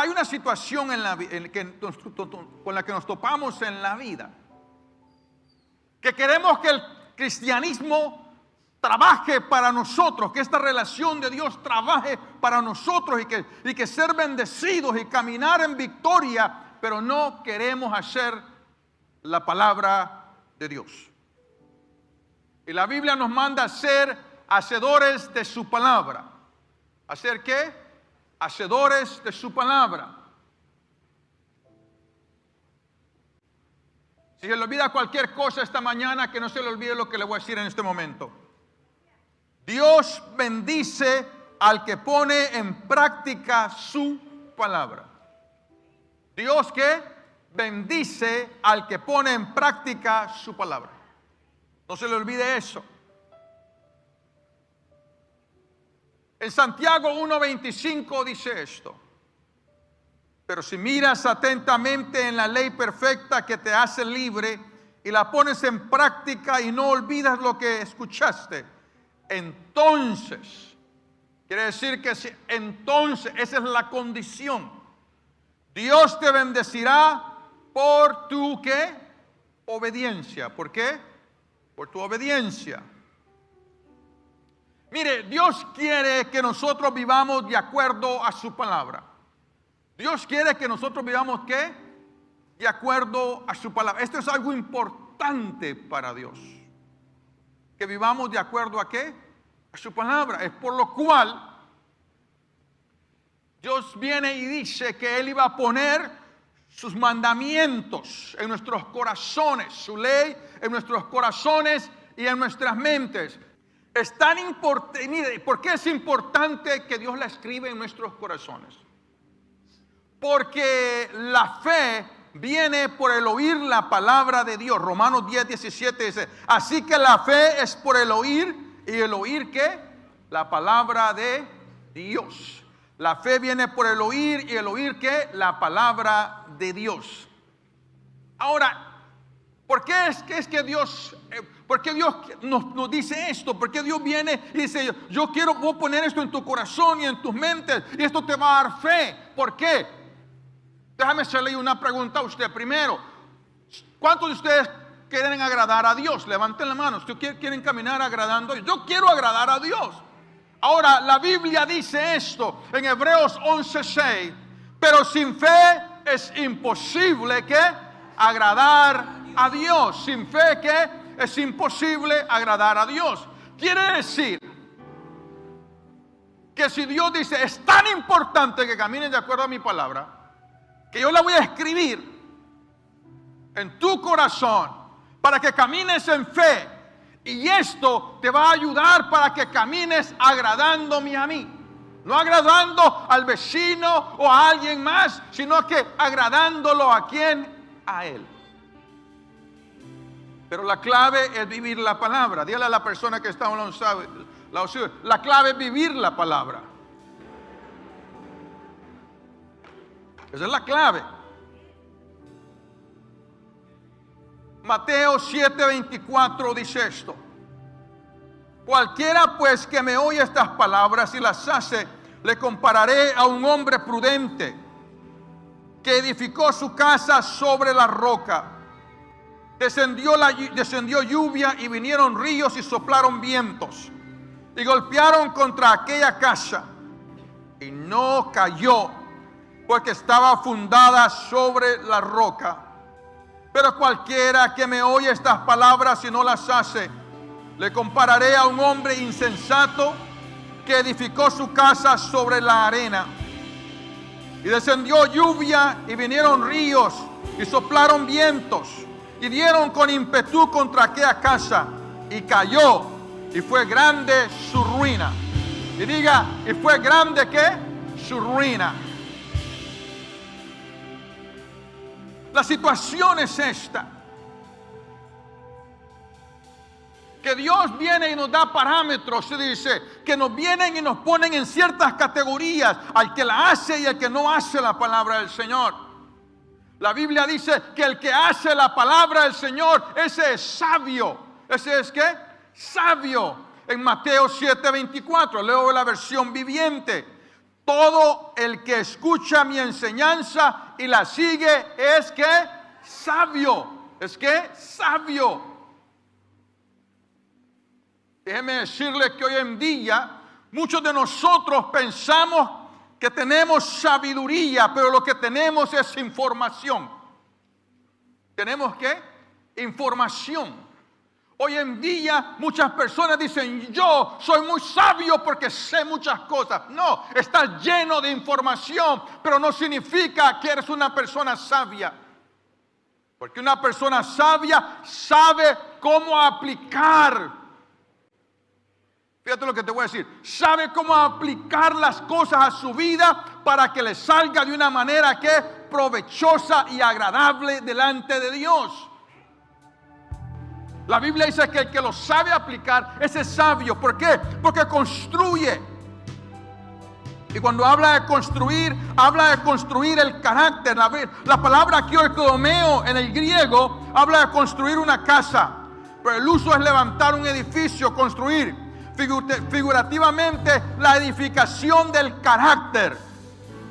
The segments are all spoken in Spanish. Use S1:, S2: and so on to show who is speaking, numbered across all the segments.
S1: Ahora, hay una situación con la que nos topamos en la vida, que queremos que el cristianismo trabaje para nosotros, que esta relación de Dios trabaje para nosotros y que ser bendecidos y caminar en victoria, pero no queremos hacer la palabra de Dios. Y la Biblia nos manda a ser hacedores de su palabra. ¿Hacer qué? Hacedores de su palabra. Si se le olvida cualquier cosa esta mañana, que no se le olvide lo que le voy a decir en este momento. Dios bendice al que pone en práctica su palabra. Dios ¿qué? Bendice al que pone en práctica su palabra. No se le olvide eso. En Santiago 1:25 dice esto: pero si miras atentamente en la ley perfecta que te hace libre y la pones en práctica y no olvidas lo que escuchaste, entonces, quiere decir que entonces, esa es la condición. Dios te bendecirá por tu ¿qué? Obediencia. ¿Por qué? Por tu obediencia. Mire, Dios quiere que nosotros vivamos de acuerdo a su palabra. Dios quiere que nosotros vivamos ¿qué? De acuerdo a su palabra. Esto es algo importante para Dios. Que vivamos de acuerdo a ¿qué? A su palabra. Es por lo cual Dios viene y dice que Él iba a poner sus mandamientos en nuestros corazones, su ley en nuestros corazones y en nuestras mentes. Es tan importante, mire, ¿por qué es importante que Dios la escriba en nuestros corazones? Porque la fe viene por el oír la palabra de Dios. Romanos 10:17 dice: así que la fe es por el oír, y el oír ¿qué? La palabra de Dios. La fe viene por el oír, y el oír ¿qué? La palabra de Dios. Ahora, ¿por qué es que Dios, por qué Dios nos dice esto? ¿Por qué Dios viene y dice: voy a poner esto en tu corazón y en tus mentes, y esto te va a dar fe? ¿Por qué? Déjame hacerle una pregunta a usted primero. ¿Cuántos de ustedes quieren agradar a Dios? Levanten la mano. ¿Ustedes quieren caminar agradando a Dios? Yo quiero agradar a Dios. Ahora, la Biblia dice esto en Hebreos 11:6: pero sin fe es imposible ¿qué? Agradar a Dios. Sin fe ¿qué? Es imposible agradar a Dios. Quiere decir que si Dios dice: es tan importante que camines de acuerdo a mi palabra, que yo la voy a escribir en tu corazón para que camines en fe, y esto te va a ayudar para que camines agradándome a mí, no agradando al vecino o a alguien más, sino que agradándolo ¿a quién? A Él. Pero la clave es vivir la palabra. Dile a la persona que está a un lado suyo: la clave es vivir la palabra. Esa es la clave. Mateo 7:24 dice esto: cualquiera pues que me oye estas palabras y las hace, le compararé a un hombre prudente que edificó su casa sobre la roca. Descendió lluvia y vinieron ríos y soplaron vientos y golpearon contra aquella casa, y no cayó, porque estaba fundada sobre la roca. Pero cualquiera que me oye estas palabras y no las hace, le compararé a un hombre insensato que edificó su casa sobre la arena. Y descendió lluvia y vinieron ríos y soplaron vientos y dieron con ímpetu contra aquella casa, y cayó, y fue grande su ruina. Y diga: y fue grande ¿qué? Su ruina. La situación es esta: que Dios viene y nos da parámetros. Se dice que nos vienen y nos ponen en ciertas categorías, al que la hace y al que no hace la palabra del Señor. La Biblia dice que el que hace la palabra del Señor, ese es sabio. ¿Ese es qué? Sabio. En Mateo 7:24, leo la versión viviente: Todo el que escucha mi enseñanza y la sigue es que sabio. Es que sabio. Déjeme decirle que hoy en día muchos de nosotros pensamos que tenemos sabiduría, pero lo que tenemos es información. ¿Tenemos qué? Información. Hoy en día muchas personas dicen, yo soy muy sabio porque sé muchas cosas. No, estás lleno de información, pero no significa que eres una persona sabia. Porque una persona sabia sabe cómo aplicar. Fíjate lo que te voy a decir. Sabe cómo aplicar las cosas a su vida para que le salga de una manera que es provechosa y agradable delante de Dios. La Biblia dice que el que lo sabe aplicar, ese es sabio. ¿Por qué? Porque construye. Y cuando habla de construir el carácter. La palabra aquí, oikomeo, en el griego, habla de construir una casa. Pero el uso es levantar un edificio, construir. Figurativamente, la edificación del carácter.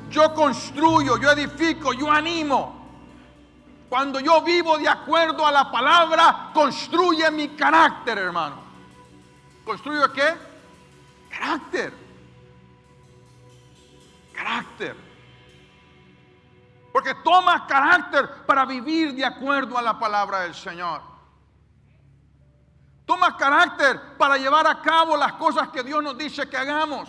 S1: Yo construyo, yo edifico, yo animo. Cuando yo vivo de acuerdo a la palabra, construye mi carácter, hermano. ¿Construye qué? Carácter. Carácter. Porque toma carácter para vivir de acuerdo a la palabra del Señor. Toma carácter para llevar a cabo las cosas que Dios nos dice que hagamos.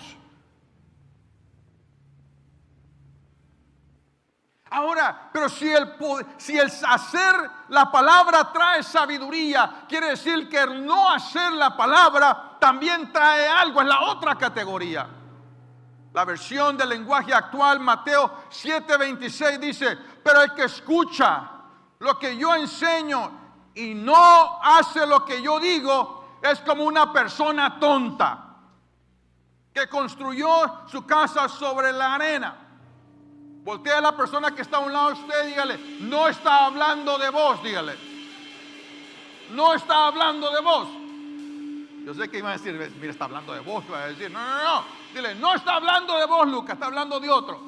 S1: Ahora, pero si el hacer la palabra trae sabiduría, quiere decir que el no hacer la palabra también trae algo, es la otra categoría. La versión del lenguaje actual, Mateo 7:26 dice, pero el que escucha lo que yo enseño y no hace lo que yo digo, es como una persona tonta que construyó su casa sobre la arena. Voltea a la persona que está a un lado de usted y dígale, no está hablando de vos, dígale. No está hablando de vos. Yo sé que iba a decir, mira, está hablando de vos, va a decir, no. Dile, no está hablando de vos, Lucas, está hablando de otro.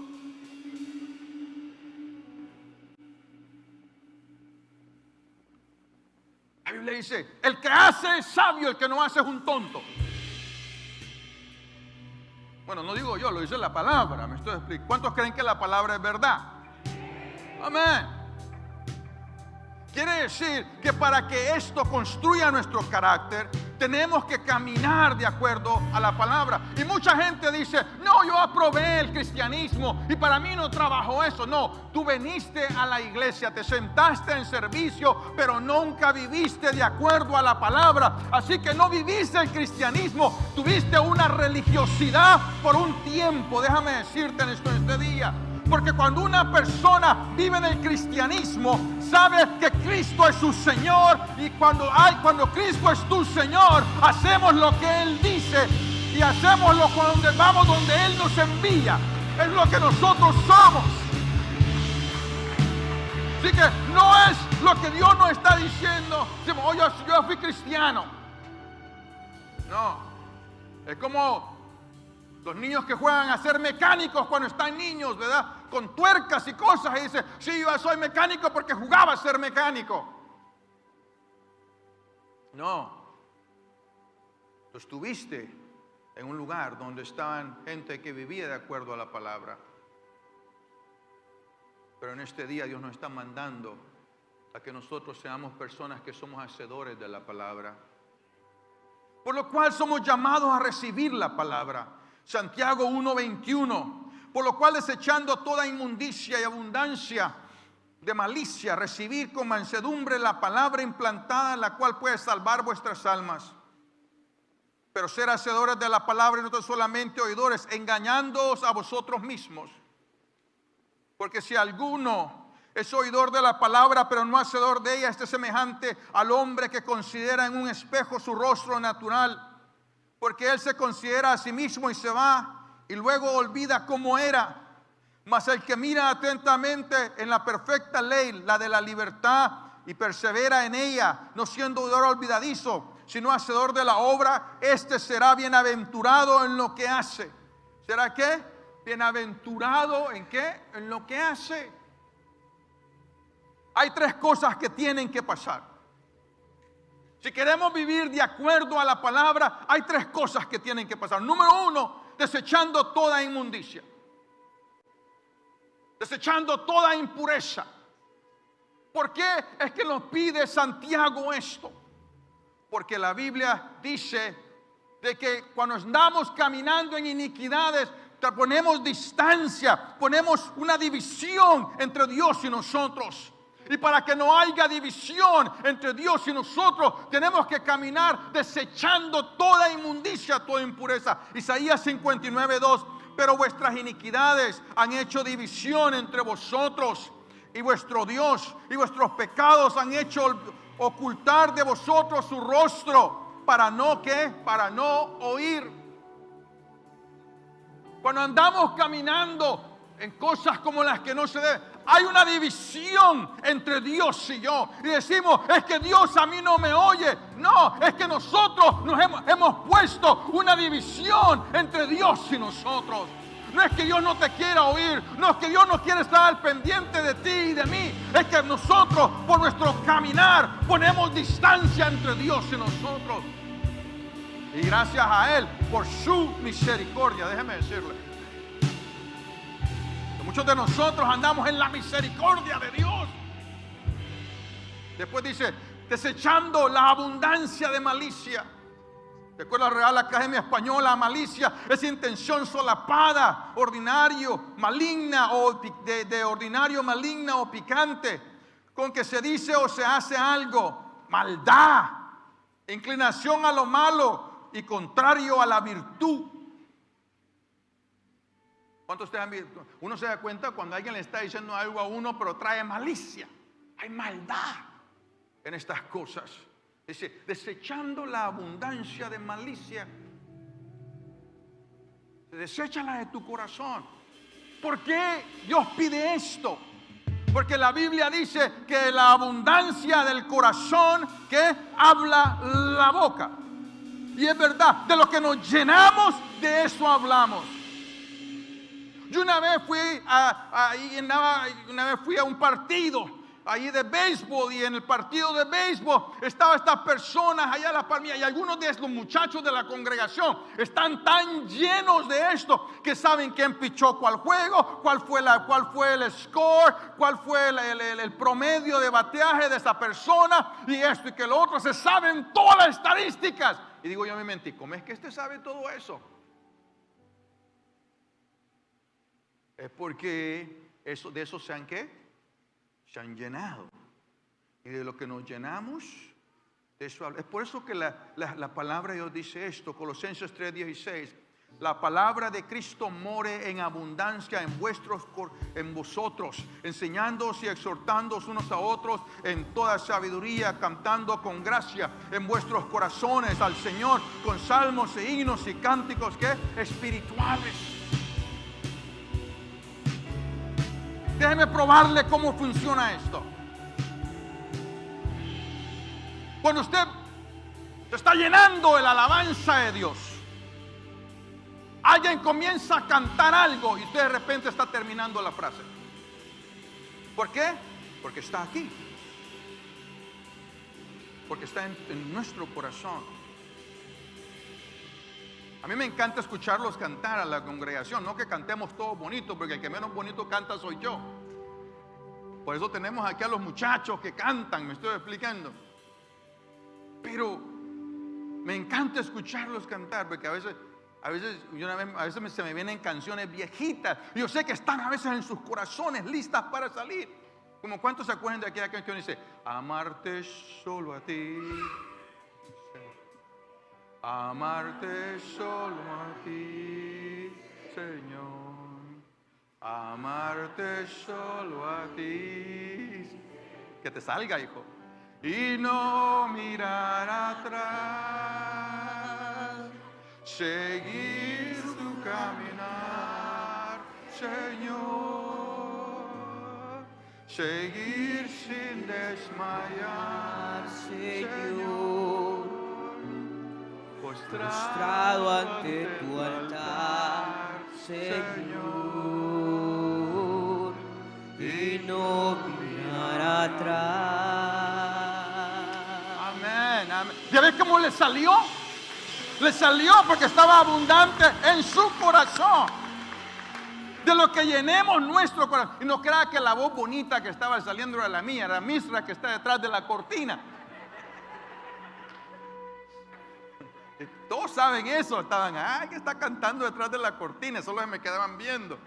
S1: La Biblia dice, el que hace es sabio, el que no hace es un tonto. Bueno, no digo yo, lo dice la palabra. Me estoy explicando. ¿Cuántos creen que la palabra es verdad? Amén. Quiere decir que para que esto construya nuestro carácter, tenemos que caminar de acuerdo a la palabra. Y mucha gente dice, no, yo aprobé el cristianismo y para mí no trabajó eso. No, tú viniste a la iglesia, te sentaste en servicio, pero nunca viviste de acuerdo a la palabra. Así que no viviste el cristianismo, tuviste una religiosidad por un tiempo. Déjame decirte en este día. Porque cuando una persona vive en el cristianismo, sabe que Cristo es su Señor. Y cuando Cristo es tu Señor, hacemos lo que Él dice. Y hacemos cuando vamos donde Él nos envía. Es lo que nosotros somos. Así que no es lo que Dios nos está diciendo. Decimos, oye, yo fui cristiano. No. Es como los niños que juegan a ser mecánicos cuando están niños, ¿verdad? Con tuercas y cosas. Y dice, sí, yo soy mecánico porque jugaba a ser mecánico. No. Tú estuviste en un lugar donde estaban gente que vivía de acuerdo a la palabra. Pero en este día Dios nos está mandando a que nosotros seamos personas que somos hacedores de la palabra. Por lo cual somos llamados a recibir la palabra. Santiago 1:21, por lo cual desechando toda inmundicia y abundancia de malicia, recibir con mansedumbre la palabra implantada, la cual puede salvar vuestras almas. Pero ser hacedores de la palabra y no solamente oidores, engañándoos a vosotros mismos. Porque si alguno es oidor de la palabra, pero no hacedor de ella, este es semejante al hombre que considera en un espejo su rostro natural. Porque él se considera a sí mismo y se va y luego olvida cómo era. Mas el que mira atentamente en la perfecta ley, la de la libertad, y persevera en ella, no siendo oidor olvidadizo, sino hacedor de la obra, este será bienaventurado en lo que hace. ¿Será qué? Bienaventurado ¿en qué? En lo que hace. Hay tres cosas que tienen que pasar. Si queremos vivir de acuerdo a la palabra, hay tres cosas que tienen que pasar. Número uno, desechando toda inmundicia. Desechando toda impureza. ¿Por qué es que nos pide Santiago esto? Porque la Biblia dice de que cuando andamos caminando en iniquidades, ponemos distancia, ponemos una división entre Dios y nosotros. Y para que no haya división entre Dios y nosotros, tenemos que caminar desechando toda inmundicia, toda impureza. Isaías 59:2. Pero vuestras iniquidades han hecho división entre vosotros y vuestro Dios, y vuestros pecados han hecho ocultar de vosotros su rostro, para no ¿qué? Para no oír. Cuando andamos caminando en cosas como las que no se debe, hay una división entre Dios y yo. Y decimos, es que Dios a mí no me oye. No, es que nosotros nos hemos puesto una división entre Dios y nosotros. No es que Dios no te quiera oír, no es que Dios no quiere estar al pendiente de ti y de mí. Es que nosotros, por nuestro caminar, ponemos distancia entre Dios y nosotros. Y gracias a Él por su misericordia, déjeme decirle, muchos de nosotros andamos en la misericordia de Dios. Después dice, desechando la abundancia de malicia. Recuerda la Real Academia Española, malicia es intención solapada, ordinario, maligna o de ordinario, maligna o picante, con que se dice o se hace algo, maldad, inclinación a lo malo y contrario a la virtud. ¿Cuántos ustedes han visto? Uno se da cuenta cuando alguien le está diciendo algo a uno, pero trae malicia. Hay maldad en estas cosas. Dice, desechando la abundancia de malicia, deséchala de tu corazón. ¿Por qué Dios pide esto? Porque la Biblia dice que la abundancia del corazón que habla la boca. Y es verdad, de lo que nos llenamos, de eso hablamos. Yo una vez fui a un partido allí de béisbol, y en el partido de béisbol estaban estas personas allá en la palmilla, y algunos de los muchachos de la congregación están tan llenos de esto que saben quién pichó cuál juego, cuál fue el score, cuál fue el promedio de bateaje de esa persona, y esto y que lo otro. Se saben todas las estadísticas. Y digo yo en mi mente, ¿cómo es que este sabe todo eso? Es porque de eso se han se han llenado. Y de lo que nos llenamos, de eso habla. Es por eso que la palabra de Dios dice esto, Colosenses 3:16. La palabra de Cristo more en abundancia en vosotros, enseñándoos y exhortándoos unos a otros en toda sabiduría, cantando con gracia en vuestros corazones al Señor con salmos e himnos y cánticos espirituales. Déjeme probarle cómo funciona esto. Cuando usted se está llenando de la alabanza de Dios, alguien comienza a cantar algo y usted de repente está terminando la frase. ¿Por qué? Porque está aquí. Porque está en nuestro corazón. A mí me encanta escucharlos cantar a la congregación. No que cantemos todo bonito, porque el que menos bonito canta soy yo. Por eso tenemos aquí a los muchachos que cantan, me estoy explicando. Pero me encanta escucharlos cantar, porque a veces se me vienen canciones viejitas. Y yo sé que están a veces en sus corazones listas para salir. Como cuántos se acuerdan de aquella canción que dice, amarte solo a ti. Amarte solo a ti, Señor. Amarte solo a ti. Que te salga, hijo. Y no mirar atrás. Seguir tu caminar, Señor. Seguir sin desmayar, Señor. Postrado ante tu altar,
S2: Señor, y no mirar atrás.
S1: Amén, amén. ¿Ya ves cómo le salió? Le salió porque estaba abundante en su corazón. De lo que llenemos nuestro corazón. Y no crea que la voz bonita que estaba saliendo era la mía, era Misra que está detrás de la cortina. Todos saben eso, estaban, que está cantando detrás de la cortina, solo me quedaban viendo.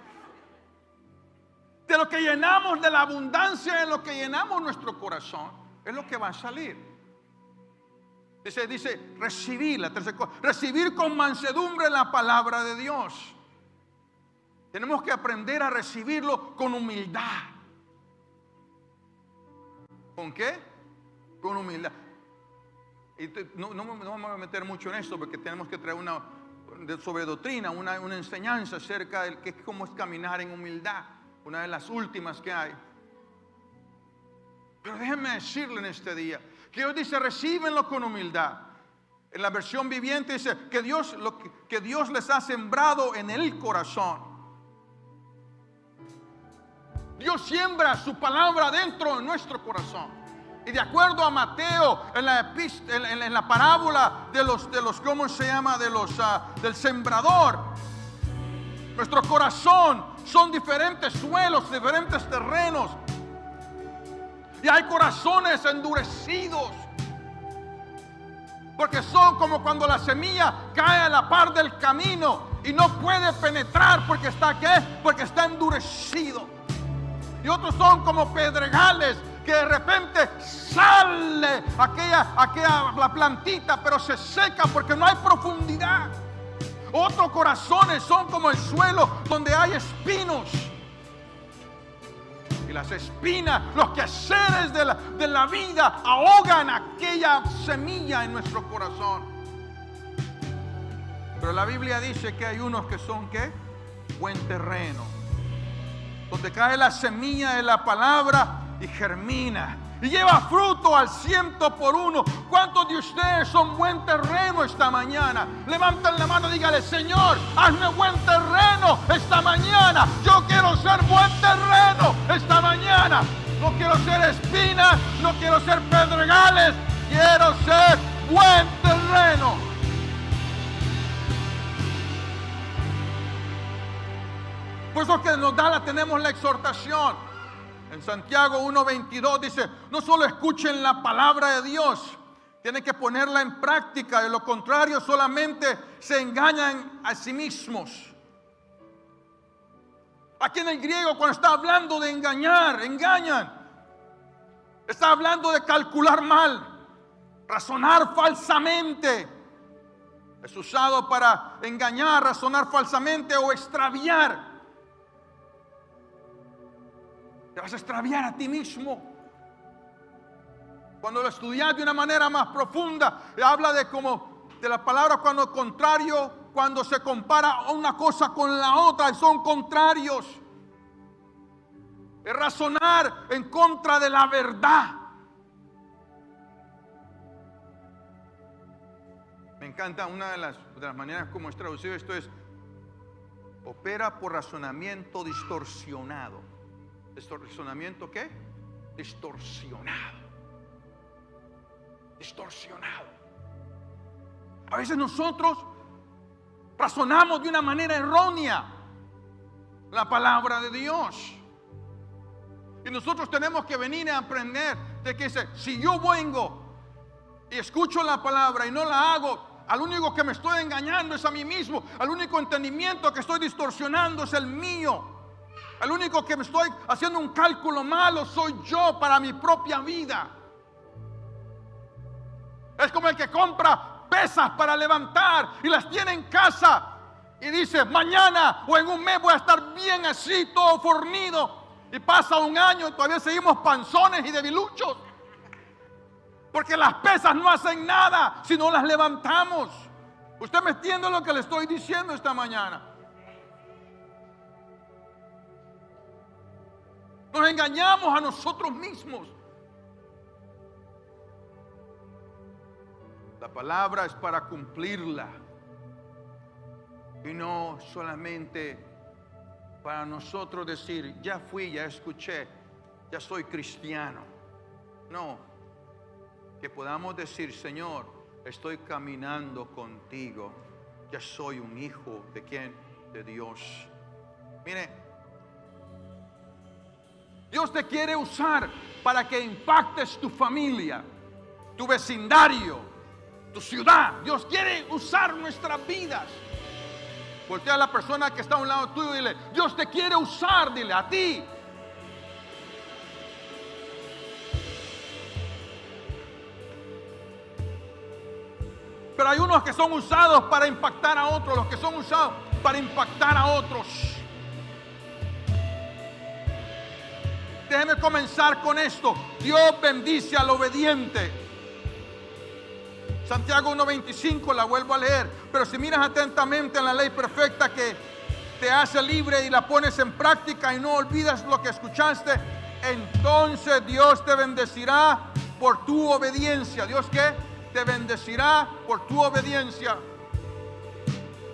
S1: De lo que llenamos, de la abundancia de lo que llenamos nuestro corazón, es lo que va a salir. Dice recibir, la tercera cosa, recibir con mansedumbre la palabra de Dios. Tenemos que aprender a recibirlo con humildad. ¿Con qué? Con humildad. Y no me voy a meter mucho en esto porque tenemos que traer sobre doctrina, una enseñanza acerca de cómo es caminar en humildad, una de las últimas que hay. Pero déjenme decirle en este día que Dios dice recíbenlo con humildad. En la versión viviente dice que Dios les ha sembrado en el corazón. Dios siembra su palabra dentro de nuestro corazón. Y de acuerdo a Mateo, en la parábola de los ¿cómo se llama? Del sembrador. Nuestro corazón son diferentes suelos, diferentes terrenos. Y hay corazones endurecidos. Porque son como cuando la semilla cae a la par del camino y no puede penetrar porque está ¿qué? Porque está endurecido. Y otros son como pedregales que de repente sale la plantita, pero se seca porque no hay profundidad. Otros corazones son como el suelo donde hay espinos. Y las espinas, los quehaceres de la vida ahogan aquella semilla en nuestro corazón. Pero la Biblia dice que hay unos que son ¿qué? Buen terreno, donde cae la semilla de la palabra y germina y lleva fruto al 100%. ¿Cuántos de ustedes son buen terreno esta mañana? Levanten la mano y dígale: Señor, hazme buen terreno esta mañana. Yo quiero ser buen terreno esta mañana. No quiero ser espinas, no quiero ser pedregales, quiero ser buen terreno. Por eso que tenemos la exhortación. En Santiago 1:22 dice: no solo escuchen la palabra de Dios, tienen que ponerla en práctica. De lo contrario, solamente se engañan a sí mismos. Aquí en el griego, cuando está hablando de engañan. Está hablando de calcular mal, razonar falsamente. Es usado para engañar, razonar falsamente o extraviar. Te vas a extraviar a ti mismo. Cuando lo estudias de una manera más profunda, habla de la palabra cuando contrario, cuando se compara una cosa con la otra, son contrarios. Es razonar en contra de la verdad. Me encanta una de las maneras como es traducido esto: es opera por razonamiento distorsionado. ¿Razonamiento qué? Distorsionado. A veces nosotros razonamos de una manera errónea la palabra de Dios. Y nosotros tenemos que venir a aprender de que si yo vengo y escucho la palabra y no la hago, al único que me estoy engañando es a mí mismo. Al único entendimiento que estoy distorsionando es el mío. El único que me estoy haciendo un cálculo malo soy yo para mi propia vida. Es como el que compra pesas para levantar y las tiene en casa y dice: mañana o en un mes voy a estar bien así, todo fornido. Y pasa un año y todavía seguimos panzones y debiluchos. Porque las pesas no hacen nada si no las levantamos. ¿Usted me entiende lo que le estoy diciendo esta mañana? Nos engañamos a nosotros mismos. La palabra es para cumplirla. Y no solamente para nosotros decir, ya fui, ya escuché, ya soy cristiano. No, que podamos decir, Señor, estoy caminando contigo, ya soy un hijo de ¿quién? De Dios. Mire, Dios te quiere usar para que impactes tu familia, tu vecindario, tu ciudad. Dios quiere usar nuestras vidas. Voltea a la persona que está a un lado tuyo y dile, Dios te quiere usar, dile a ti. Pero hay unos que son usados para impactar a otros, los que son usados para impactar a otros. Déjeme comenzar con esto. Dios bendice al obediente. Santiago 1:25, la vuelvo a leer. Pero si miras atentamente en la ley perfecta que te hace libre y la pones en práctica y no olvidas lo que escuchaste, entonces Dios te bendecirá por tu obediencia. ¿Dios qué? Te bendecirá por tu obediencia.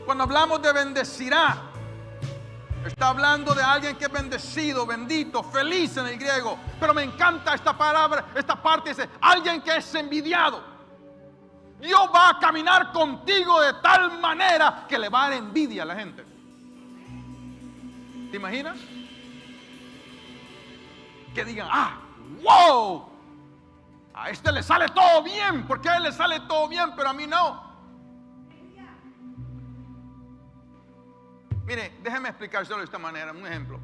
S1: Cuando hablamos de bendecirá, está hablando de alguien que es bendecido, bendito, feliz en el griego. Pero me encanta esta palabra, esta parte dice, alguien que es envidiado. Dios va a caminar contigo de tal manera que le va a dar envidia a la gente. ¿Te imaginas? Que digan, wow, a este le sale todo bien, porque a él le sale todo bien, pero a mí no. Mire, déjeme explicárselo de esta manera, un ejemplo.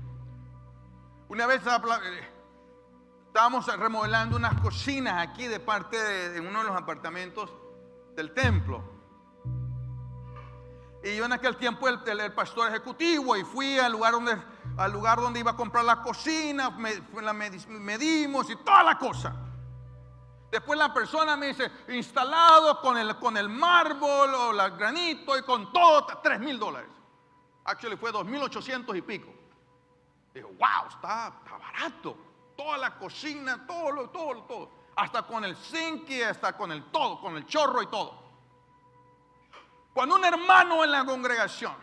S1: Una vez estábamos remodelando unas cocinas aquí de parte de uno de los apartamentos del templo. Y yo en aquel tiempo el pastor ejecutivo, y fui al lugar donde iba a comprar la cocina, medimos y toda la cosa. Después la persona me dice, instalado con el mármol o el granito y con todo, $3,000. Actually fue 2,800 y pico. Digo, wow, está barato. Toda la cocina, todo. Hasta con el zinc y hasta con el todo, con el chorro y todo. Cuando un hermano en la congregación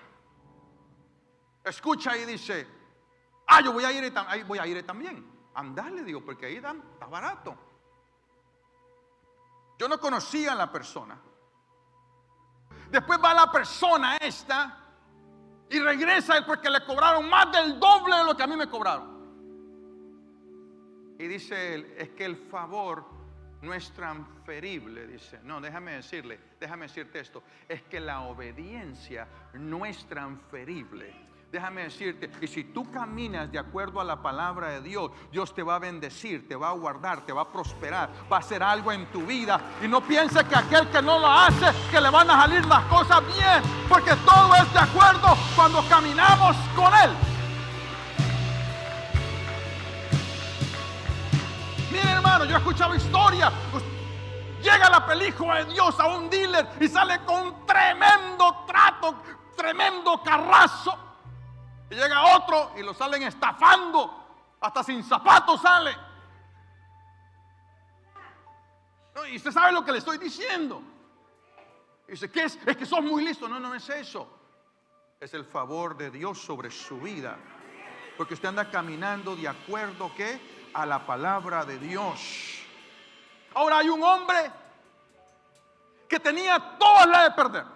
S1: escucha y dice, yo voy a ir también. Andale, digo, porque ahí está barato. Yo no conocía a la persona. Después va la persona esta y regresa él porque le cobraron más del doble de lo que a mí me cobraron. Y dice él, es que el favor no es transferible. Dice, no, déjame decirte esto. Es que la obediencia no es transferible. Déjame decirte, y si tú caminas de acuerdo a la palabra de Dios, Dios te va a bendecir, te va a guardar, te va a prosperar, va a hacer algo en tu vida. Y no pienses que aquel que no lo hace, que le van a salir las cosas bien, porque todo es de acuerdo cuando caminamos con Él. Miren, hermano, yo he escuchado historias. Llega la película de Dios a un dealer y sale con un tremendo trato, tremendo carrazo. Y llega otro y lo salen estafando, hasta sin zapatos sale. No, y usted sabe lo que le estoy diciendo. Y dice, ¿qué es? Es que sos muy listo. No es eso. Es el favor de Dios sobre su vida. Porque usted anda caminando de acuerdo ¿qué? A la palabra de Dios. Ahora hay un hombre que tenía todas las de perder.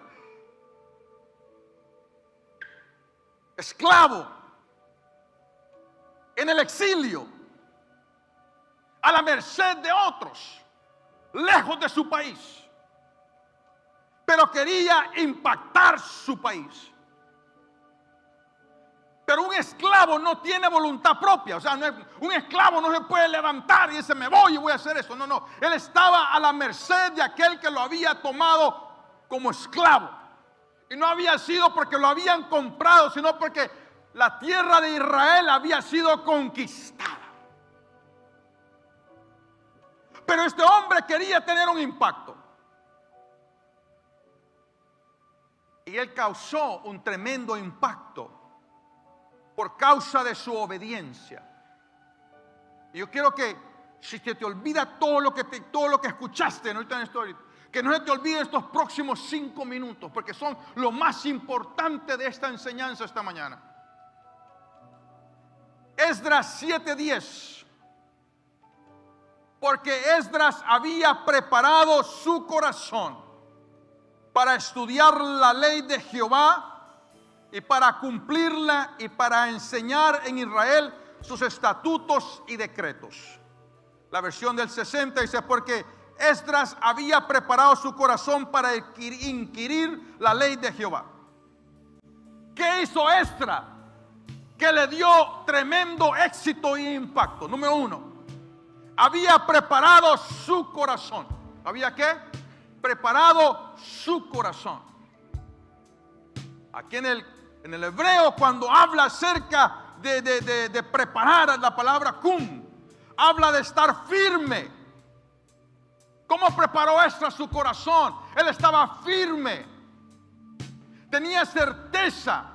S1: Esclavo, en el exilio, a la merced de otros, lejos de su país, pero quería impactar su país. Pero un esclavo no tiene voluntad propia. O sea, un esclavo no se puede levantar y dice, me voy y voy a hacer eso. No, él estaba a la merced de aquel que lo había tomado como esclavo. Y no había sido porque lo habían comprado, sino porque la tierra de Israel había sido conquistada. Pero este hombre quería tener un impacto. Y él causó un tremendo impacto por causa de su obediencia. Y yo quiero que, si te olvida todo lo que escuchaste, ahorita en esto, Que no se te olvide estos próximos 5 minutos, porque son lo más importante de esta enseñanza esta mañana. Esdras 7:10. Porque Esdras había preparado su corazón para estudiar la ley de Jehová y para cumplirla y para enseñar en Israel sus estatutos y decretos. La versión del 60 dice: porque Esdras había preparado su corazón para inquirir la ley de Jehová. ¿Qué hizo Esdras que le dio tremendo éxito e impacto? Número 1, había preparado su corazón. ¿Había qué? Preparado su corazón. Aquí en el hebreo, cuando habla acerca de preparar, la palabra kum, habla de estar firme. ¿Cómo preparó Esdras su corazón? Él estaba firme, tenía certeza,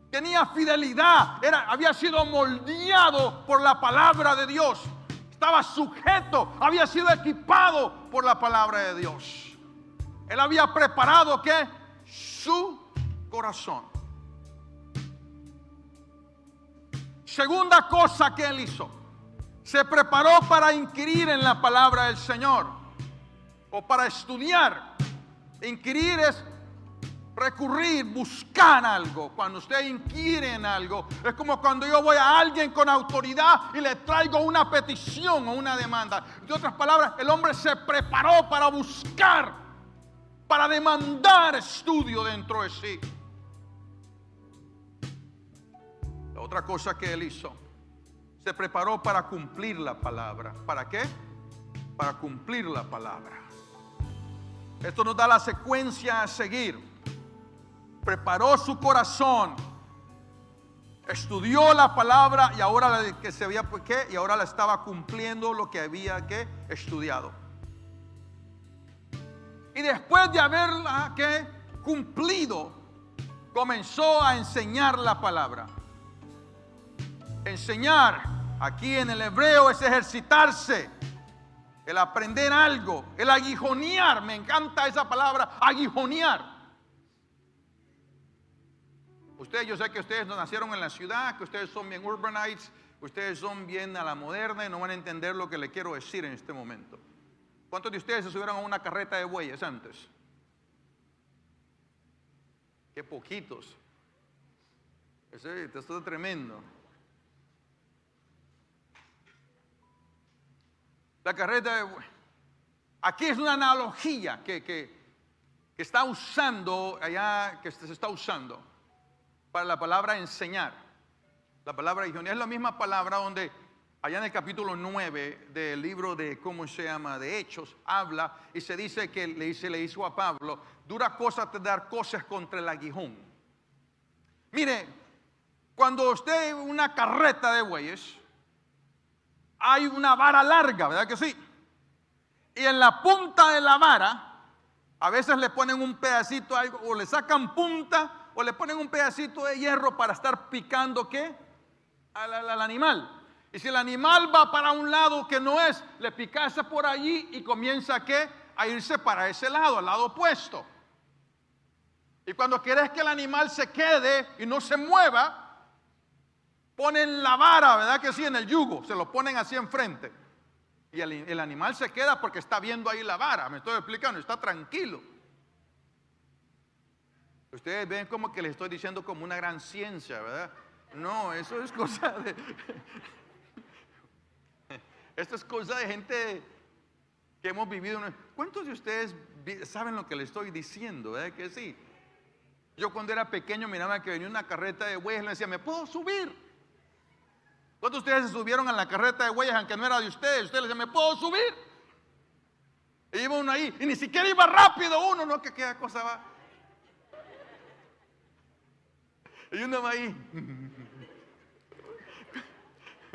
S1: tenía fidelidad, había sido moldeado por la palabra de Dios, estaba sujeto, había sido equipado por la palabra de Dios. Él había preparado ¿qué? Su corazón. Segunda cosa que él hizo, se preparó para inquirir en la palabra del Señor, o para estudiar. Inquirir es recurrir, buscar algo. Cuando usted inquiere en algo, es como cuando yo voy a alguien con autoridad y le traigo una petición o una demanda. De otras palabras, el hombre se preparó para buscar, para demandar estudio dentro de sí. La otra cosa que él hizo, se preparó para cumplir la palabra. ¿Para qué? Para cumplir la palabra. Esto nos da la secuencia a seguir. Preparó su corazón, estudió la palabra y ahora que se había ¿qué? Y ahora la estaba cumpliendo lo que había que estudiado. Y después de haberla ¿qué? Cumplido, comenzó a enseñar la palabra. Enseñar aquí en el hebreo es ejercitarse, el aprender algo, el aguijonear. Me encanta esa palabra, aguijonear. Yo sé que ustedes no nacieron en la ciudad, que ustedes son bien urbanites, ustedes son bien a la moderna y no van a entender lo que le quiero decir en este momento. ¿Cuántos de ustedes se subieron a una carreta de bueyes antes? Qué poquitos. Esto es tremendo. La carreta de bueyes. Aquí es una analogía que está usando allá, que se está usando para la palabra enseñar. La palabra aguijonear es la misma palabra donde allá en el capítulo 9 del libro de, ¿cómo se llama?, de Hechos, habla y se dice que le hizo a Pablo: dura cosa te dar cosas contra el aguijón. Mire, cuando usted una carreta de bueyes, hay una vara larga, ¿verdad que sí? Y en la punta de la vara, a veces le ponen un pedacito, algo, o le sacan punta, o le ponen un pedacito de hierro para estar picando ¿qué? Al animal. Y si el animal va para un lado que no es, le picase por allí y comienza ¿qué? A irse para ese lado, al lado opuesto. Y cuando quieres que el animal se quede y no se mueva, ponen la vara, ¿verdad que sí? En el yugo, se lo ponen así enfrente. Y el animal se queda porque está viendo ahí la vara. Me estoy explicando, está tranquilo. Ustedes ven como que les estoy diciendo como una gran ciencia, ¿verdad? No, eso es cosa de... Esto es cosa de gente que hemos vivido. ¿Cuántos de ustedes saben lo que les estoy diciendo? ¿Verdad que sí? Yo cuando era pequeño miraba que venía una carreta de bueyes y le decía: ¿me puedo subir? ¿Cuántos de ustedes se subieron a la carreta de bueyes aunque no era de ustedes? Ustedes le decían: ¿me puedo subir? Y iba uno ahí y ni siquiera iba rápido uno, ¿no? Que qué cosa va. Y uno va ahí.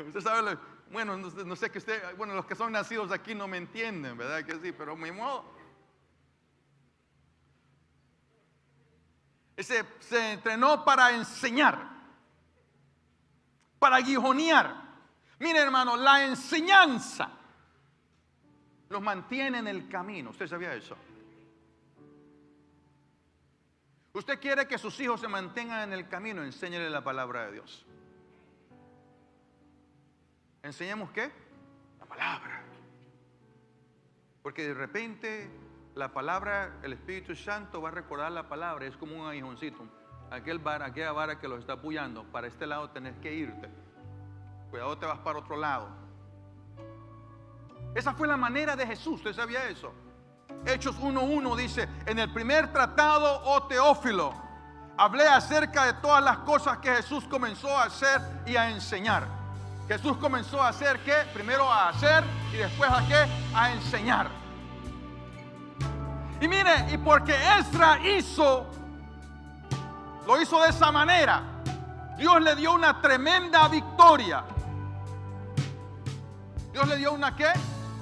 S1: Usted sabe, bueno, no sé que usted, bueno, los que son nacidos aquí no me entienden, ¿verdad que sí? Pero mi modo. Se entrenó para enseñar, para aguijonear. Mire, hermano, la enseñanza los mantiene en el camino. ¿Usted sabía eso? Usted quiere que sus hijos se mantengan en el camino, enséñele la palabra de Dios. ¿Enseñemos qué? La palabra. Porque de repente la palabra, el Espíritu Santo va a recordar la palabra. Es como un aguijoncito, aquella vara que los está apoyando. Para este lado tenés que irte. Cuidado, te vas para otro lado. Esa fue la manera de Jesús. ¿Usted sabía eso? Hechos 1:1 dice: en el primer tratado, oh Teófilo, hablé acerca de todas las cosas que Jesús comenzó a hacer y a enseñar. Jesús comenzó a hacer ¿qué? Primero a hacer y después ¿a qué? A enseñar. Y mire, y porque Esdras lo hizo de esa manera, Dios le dio una tremenda victoria. Dios le dio una ¿qué?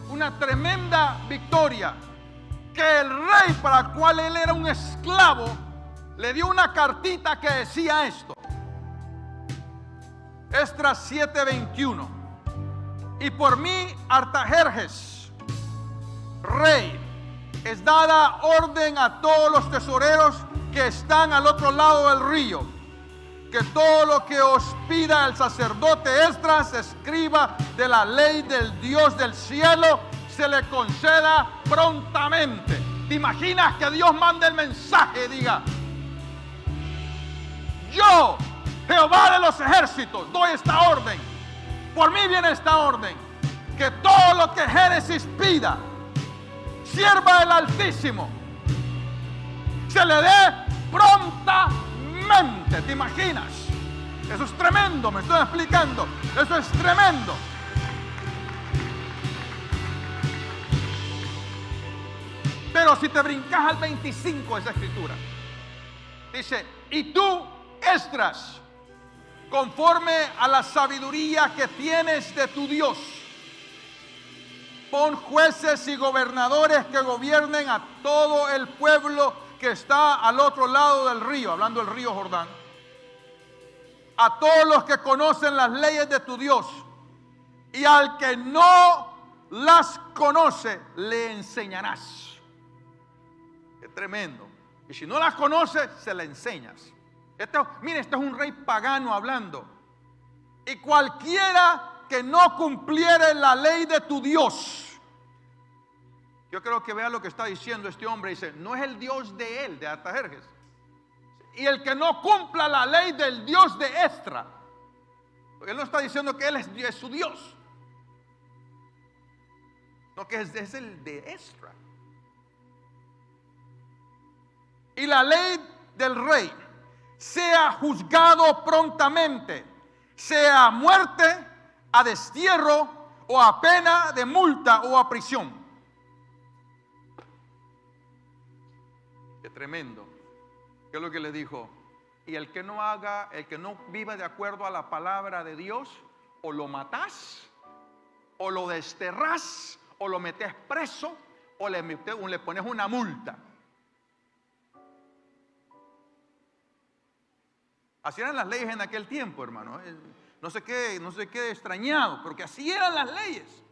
S1: Una tremenda victoria. Que el rey para el cual él era un esclavo le dio una cartita que decía esto. Esdras 7:21. Y por mí, Artajerjes, rey, es dada orden a todos los tesoreros que están al otro lado del río, que todo lo que os pida el sacerdote Esdras, escriba de la ley del Dios del cielo, se le conceda prontamente. ¿Te imaginas que Dios mande el mensaje y diga: yo, Jehová de los ejércitos, doy esta orden, por mí viene esta orden, que todo lo que Génesis pida, sierva del Altísimo, se le dé prontamente? ¿Te imaginas? Eso es tremendo, me estoy explicando. Eso es tremendo. Pero si te brincas al 25 de esa escritura, dice: y tú, Esdras, conforme a la sabiduría que tienes de tu Dios, pon jueces y gobernadores que gobiernen a todo el pueblo que está al otro lado del río, hablando del río Jordán, a todos los que conocen las leyes de tu Dios, y al que no las conoce, le enseñarás. Qué tremendo. Y si no las conoce, se las enseñas. Mire, este es un rey pagano hablando. Y cualquiera que no cumpliere la ley de tu Dios. Yo creo que vea lo que está diciendo este hombre. Dice: no es el Dios de él, de Artajerjes. Y el que no cumpla la ley del Dios de Esdras. Porque él no está diciendo que él es su Dios. No, que es el de Esdras. Y la ley del rey sea juzgado prontamente, sea a muerte, a destierro, o a pena de multa o a prisión. Qué tremendo. ¿Qué es lo que le dijo? Y el que no viva de acuerdo a la palabra de Dios, o lo matás, o lo desterrás, o lo metés preso, o le pones una multa. Así eran las leyes en aquel tiempo, hermano. No se quede extrañado, porque así eran las leyes.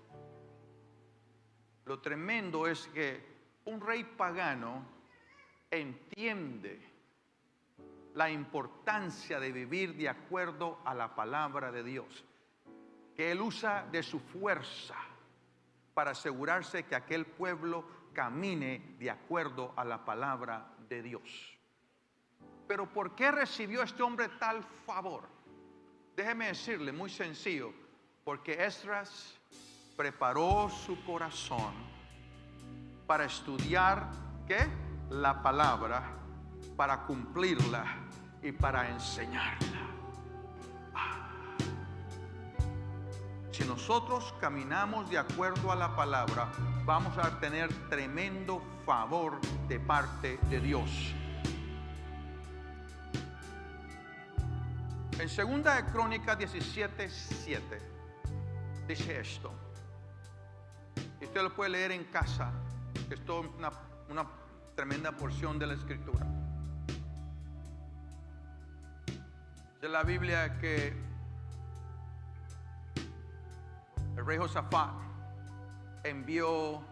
S1: Lo tremendo es que un rey pagano entiende la importancia de vivir de acuerdo a la palabra de Dios, que él usa de su fuerza para asegurarse que aquel pueblo camine de acuerdo a la palabra de Dios. Pero ¿por qué recibió este hombre tal favor? Déjeme decirle, muy sencillo, porque Esdras preparó su corazón para estudiar ¿qué? La palabra, para cumplirla y para enseñarla. Si nosotros caminamos de acuerdo a la palabra, vamos a tener tremendo favor de parte de Dios. En 2 de Crónicas 17:7 dice esto. Y usted lo puede leer en casa, que es toda una tremenda porción de la Escritura. De la Biblia que el rey Josafat envió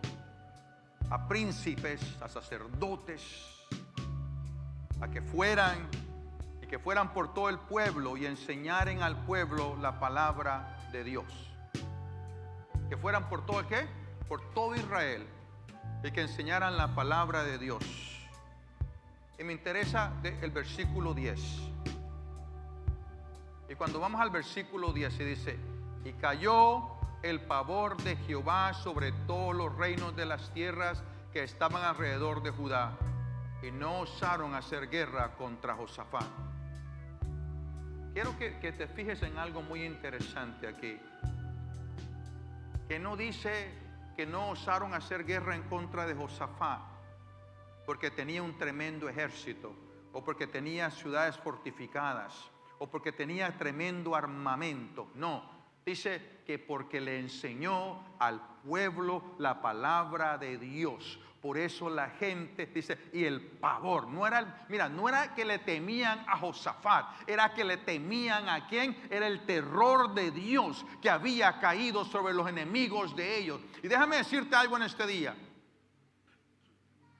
S1: a príncipes, a sacerdotes, a que fueran por todo el pueblo y enseñaran al pueblo la palabra de Dios. Que fueran por todo, ¿qué? Por todo Israel, y que enseñaran la palabra de Dios. Y me interesa el versículo 10. Y cuando vamos al versículo 10 se dice: y cayó el pavor de Jehová sobre todos los reinos de las tierras que estaban alrededor de Judá, y no osaron hacer guerra contra Josafat. Quiero que te fijes en algo muy interesante aquí, que no dice que no osaron hacer guerra en contra de Josafat porque tenía un tremendo ejército, o porque tenía ciudades fortificadas, o porque tenía tremendo armamento. No, dice que porque le enseñó al pueblo la palabra de Dios. Por eso la gente dice, y el pavor, no era que le temían a Josafat, era que le temían a quién, era el terror de Dios que había caído sobre los enemigos de ellos. Y déjame decirte algo en este día: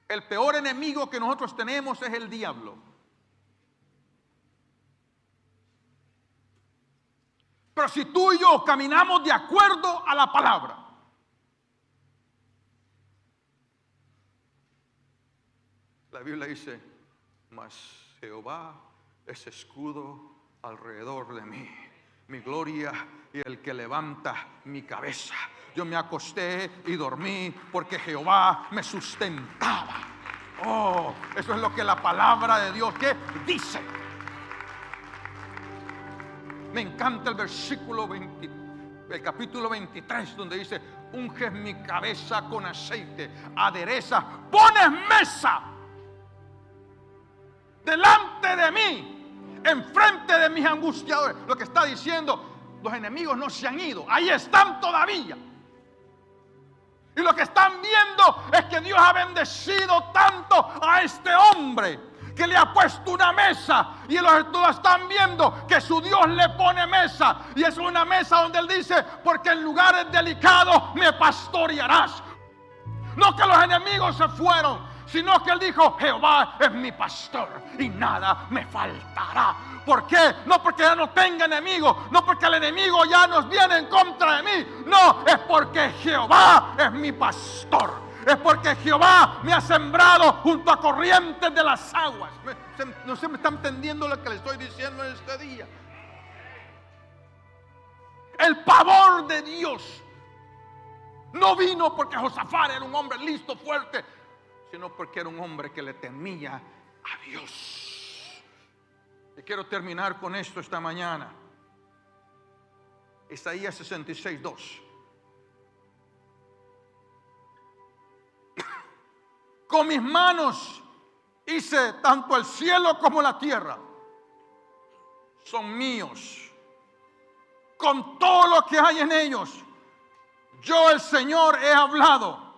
S1: el peor enemigo que nosotros tenemos es el diablo. Pero si tú y yo caminamos de acuerdo a la palabra, la Biblia dice: mas Jehová es escudo alrededor de mí, mi gloria y el que levanta mi cabeza. Yo me acosté y dormí porque Jehová me sustentaba. Oh, eso es lo que la palabra de Dios que dice. Me encanta el versículo 20, el capítulo 23, donde dice: unges mi cabeza con aceite, aderezas, pones mesa delante de mí, enfrente de mis angustiadores. Lo que está diciendo: los enemigos no se han ido, ahí están todavía. Y lo que están viendo es que Dios ha bendecido tanto a este hombre, que le ha puesto una mesa, y los están viendo que su Dios le pone mesa, y es una mesa donde Él dice: porque en lugares delicados me pastorearás. No que los enemigos se fueron, sino que Él dijo: Jehová es mi pastor y nada me faltará. ¿Por qué? No porque ya no tenga enemigos, no porque el enemigo ya nos viene en contra de mí. No, es porque Jehová es mi pastor. Es porque Jehová me ha sembrado junto a corrientes de las aguas. No se me está entendiendo lo que le estoy diciendo en este día. El pavor de Dios no vino porque Josafat era un hombre listo, fuerte, sino porque era un hombre que le temía a Dios. Y quiero terminar con esto esta mañana. Isaías 66:2. Con mis manos hice tanto el cielo como la tierra. Son míos. Con todo lo que hay en ellos, yo, el Señor, he hablado.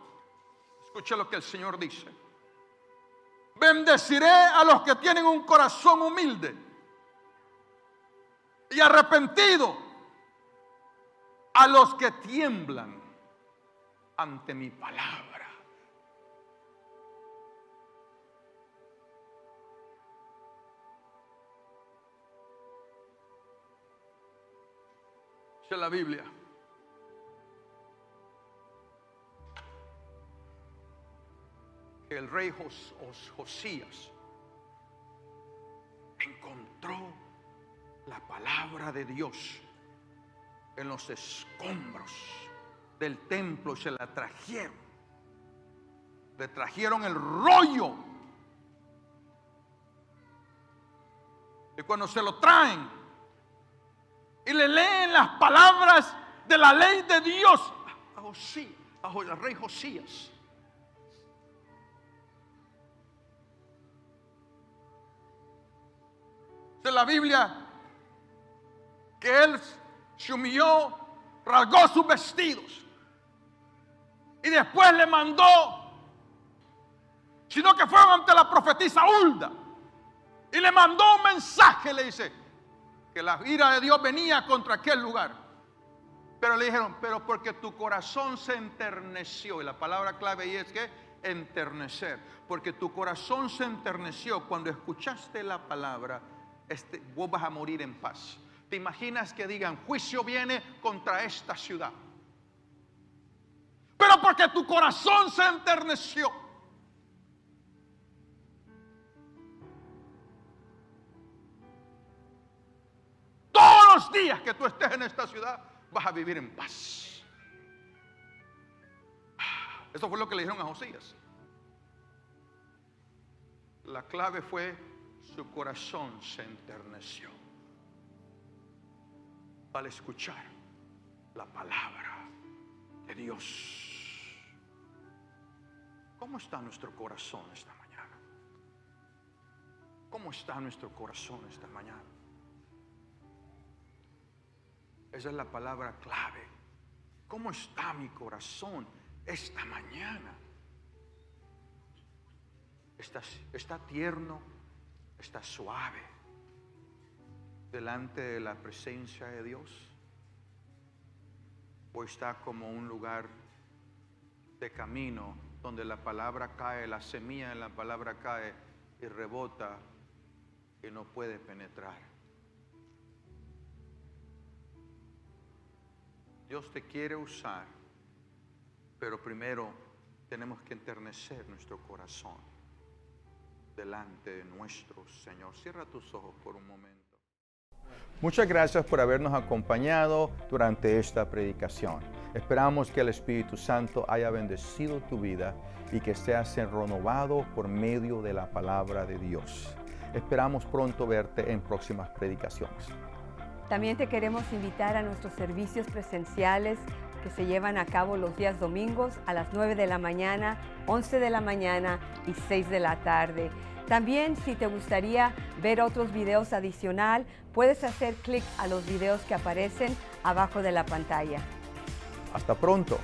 S1: Escuche lo que el Señor dice: bendeciré a los que tienen un corazón humilde y arrepentido, a los que tiemblan ante mi palabra. Dice la Biblia que el rey Josías encontró la palabra de Dios en los escombros del templo y se la trajeron. Le trajeron el rollo. Y cuando se lo traen y le leen las palabras de la ley de Dios al rey Josías, de la Biblia que él se humilló, rasgó sus vestidos y después le mandó, sino que fueron ante la profetisa Hulda y le mandó un mensaje. Le dice que la ira de Dios venía contra aquel lugar, Pero le dijeron, pero porque tu corazón se enterneció. Y la palabra clave ahí es que enternecer. Porque tu corazón se enterneció cuando escuchaste la palabra, vos vas a morir en paz. ¿Te imaginas que digan, juicio viene contra esta ciudad? Pero porque tu corazón se enterneció. Todos los días que tú estés en esta ciudad, vas a vivir en paz. Eso fue lo que le dijeron a Josías. La clave fue, su corazón se enterneció al escuchar la palabra de Dios. ¿Cómo está nuestro corazón esta mañana? ¿Cómo está nuestro corazón esta mañana? Esa es la palabra clave. ¿Cómo está mi corazón esta mañana? Está tierno, está suave delante de la presencia de Dios, o está como un lugar de camino donde la palabra cae, la semilla de la palabra cae y rebota y no puede penetrar. Dios te quiere usar, pero primero tenemos que enternecer nuestro corazón delante de nuestro Señor. Cierra tus ojos por un momento. Muchas gracias por habernos acompañado durante esta predicación. Esperamos que el Espíritu Santo haya bendecido tu vida y que seas renovado por medio de la palabra de Dios. Esperamos pronto verte en próximas predicaciones.
S3: También te queremos invitar a nuestros servicios presenciales que se llevan a cabo los días domingos a las 9 de la mañana, 11 de la mañana y 6 de la tarde. También, si te gustaría ver otros videos adicional, puedes hacer clic a los videos que aparecen abajo de la pantalla.
S1: Hasta pronto.